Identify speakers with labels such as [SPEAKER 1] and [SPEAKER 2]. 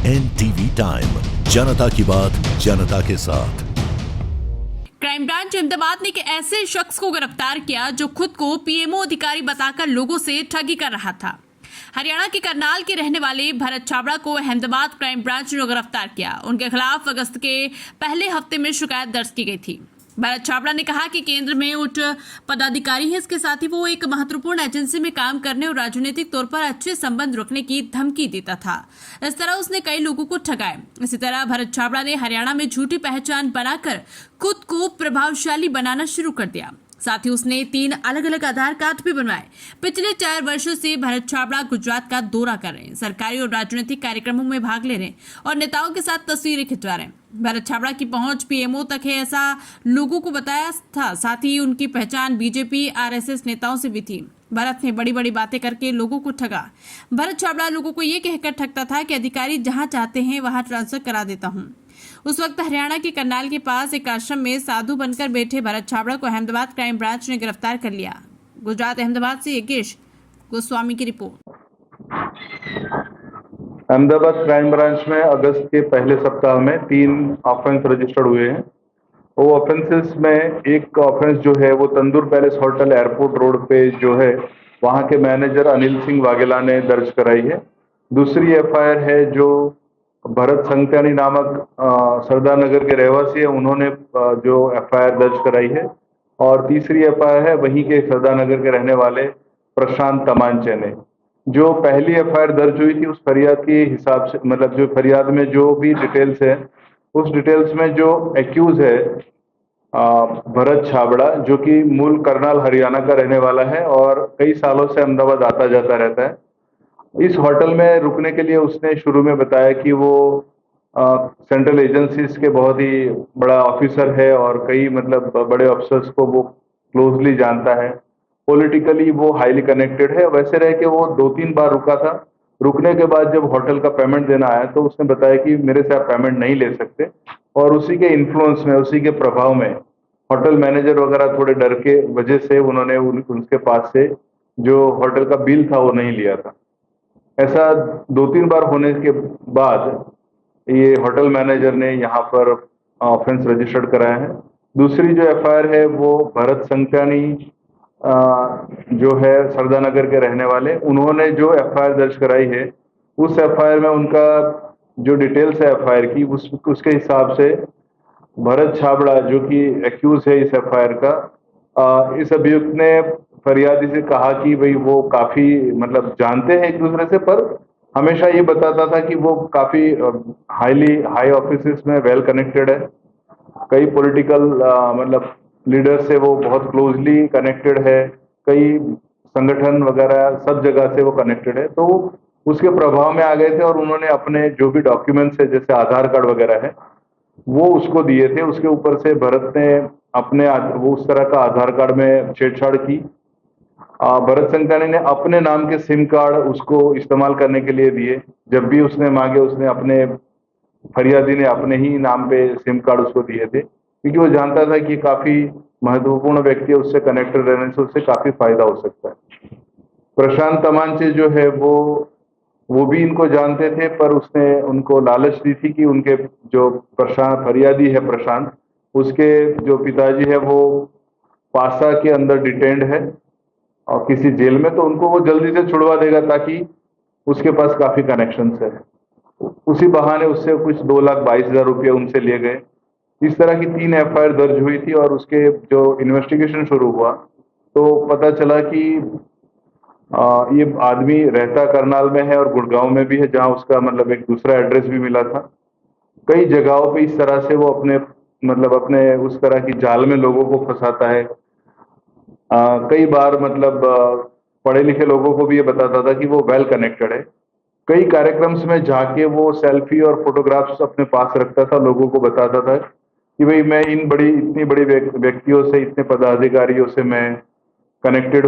[SPEAKER 1] NTV time, जनता की बात जनता के साथ।
[SPEAKER 2] क्राइम ब्रांच अहमदाबाद ने एक ऐसे शख्स को गिरफ्तार किया जो खुद को पीएमओ अधिकारी बताकर लोगों से ठगी कर रहा था। हरियाणा के करनाल के रहने वाले भरत छाबड़ा को अहमदाबाद क्राइम ब्रांच ने गिरफ्तार किया। उनके खिलाफ अगस्त के पहले हफ्ते में शिकायत दर्ज की गई थी। भरत छाबड़ा ने कहा कि केंद्र में उच्च पदाधिकारी है, इसके साथ ही वो एक महत्वपूर्ण एजेंसी में काम करने और राजनीतिक तौर पर अच्छे संबंध रखने की धमकी देता था। इस तरह उसने कई लोगों को ठगाया। इसी तरह भरत छाबड़ा ने हरियाणा में झूठी पहचान बनाकर खुद को प्रभावशाली बनाना शुरू कर दिया। साथ ही उसने 3 अलग अलग आधार कार्ड भी बनवाए। पिछले 4 वर्षों से भरत छाबड़ा गुजरात का दौरा कर रहे हैं, सरकारी और राजनीतिक कार्यक्रमों में भाग ले रहे हैं और नेताओं के साथ तस्वीरें खिंचवा रहे हैं। भरत छाबड़ा की पहुंच पीएमओ तक है, ऐसा लोगों को बताया था। साथ ही उनकी पहचान बीजेपी आरएसएस नेताओं से भी थी। भरत ने बड़ी बड़ी बातें करके लोगों को ठगा। भरत छाबड़ा लोगों को ये कहकर ठगता था कि अधिकारी जहां चाहते हैं वहां ट्रांसफर करा देता हूं। उस वक्त हरियाणा के करनाल के पास एक आश्रम में साधु बनकर बैठे भरत छाबड़ा को अहमदाबाद क्राइम ब्रांच ने गिरफ्तार कर लिया। गुजरात अहमदाबाद से योगेश गोस्वामी की रिपोर्ट।
[SPEAKER 3] अहमदाबाद क्राइम ब्रांच में अगस्त के पहले सप्ताह में 3 ऑफेंस रजिस्टर्ड हुए हैं। वो ऑफेंसेस में एक ऑफेंस जो है वो तंदूर पैलेस होटल एयरपोर्ट रोड पे जो है वहाँ के मैनेजर अनिल सिंह वाघेला ने दर्ज कराई है। दूसरी एफआईआर है जो भरत संगत्यानी नामक सरदार नगर के रहवासी है, उन्होंने जो एफआईआर दर्ज कराई है। और तीसरी एफआईआर है वहीं के सरदार नगर के रहने वाले प्रशांत तमांचे ने। जो पहली एफआईआर दर्ज हुई थी उस फरियाद के हिसाब से, मतलब जो फरियाद में जो भी डिटेल्स है उस डिटेल्स में जो एक्यूज है भरत छाबड़ा, जो कि मूल करनाल हरियाणा का रहने वाला है और कई सालों से अहमदाबाद आता जाता रहता है। इस होटल में रुकने के लिए उसने शुरू में बताया कि वो सेंट्रल एजेंसीज के बहुत ही बड़ा ऑफिसर है और कई मतलब बड़े अफसर्स को वो क्लोजली जानता है, पॉलिटिकली वो हाईली कनेक्टेड है। वैसे रह के वो 2-3 बार रुका था। रुकने के बाद जब होटल का पेमेंट देना आया तो उसने बताया कि मेरे से आप पेमेंट नहीं ले सकते, और उसी के इन्फ्लुएंस में, उसी के प्रभाव में होटल मैनेजर वगैरह थोड़े डर के वजह से उन्होंने उनके पास से जो होटल का बिल था वो नहीं लिया था। ऐसा 2-3 बार होने के बाद ये होटल मैनेजर ने यहाँ पर ऑफेंस रजिस्टर्ड कराया है। दूसरी जो एफआईआर है वो भरत संगत्यानी जो है सरदार नगर के रहने वाले, उन्होंने जो एफआईआर दर्ज कराई है उस एफआईआर में उनका जो डिटेल्स है एफआईआर की उसके हिसाब से भरत छाबड़ा जो कि एक्यूज है इस एफआईआर का, इस अभियुक्त ने फरियादी से कहा कि भाई वो काफी मतलब जानते हैं एक दूसरे से, पर हमेशा ये बताता था कि वो काफी हाई ऑफिसेस में वेल कनेक्टेड है। कई पॉलिटिकल मतलब लीडर से वो बहुत क्लोजली कनेक्टेड है, कई संगठन वगैरह सब जगह से वो कनेक्टेड है। तो उसके प्रभाव में आ गए थे और उन्होंने अपने जो भी डॉक्यूमेंट्स है जैसे आधार कार्ड वगैरह है वो उसको दिए थे। उसके ऊपर से भरत ने अपने वो उस तरह का आधार कार्ड में छेड़छाड़ की। भरत संगत्यानी ने अपने नाम के सिम कार्ड उसको इस्तेमाल करने के लिए दिए। जब भी उसने मांगे उसने अपने फरियादी ने अपने ही नाम पे सिम कार्ड उसको दिए थे, क्योंकि वो जानता था कि काफी महत्वपूर्ण व्यक्ति है, उससे कनेक्टेड रहने से उससे काफी फायदा हो सकता है। प्रशांत तमांचे जो है वो भी इनको जानते थे, पर उसने उनको लालच दी थी कि उनके जो फरियादी है प्रशांत, उसके जो पिताजी है वो पासा के अंदर डिटेंड है और किसी जेल में, तो उनको वो जल्दी से छुड़वा देगा ताकि उसके पास काफी कनेक्शंस है। उसी बहाने उससे कुछ 2,22,000 रुपये उनसे लिए गए। इस तरह की 3 एफआईआर दर्ज हुई थी और उसके जो इन्वेस्टिगेशन शुरू हुआ तो पता चला कि ये आदमी रहता करनाल में है और गुड़गांव में भी है, जहां उसका मतलब एक दूसरा एड्रेस भी मिला था। कई जगहों पे इस तरह से वो अपने उस तरह की जाल में लोगों को फंसाता है। कई बार मतलब पढ़े लिखे लोगों को भी ये बताता था कि वो वेल कनेक्टेड है। कई कार्यक्रम्स में जाके वो सेल्फी और फोटोग्राफ्स अपने पास रखता था, लोगों को बताता था कि भाई मैं इतनी बड़ी व्यक्तियों से, इतने पदाधिकारियों से मैं कनेक्टेड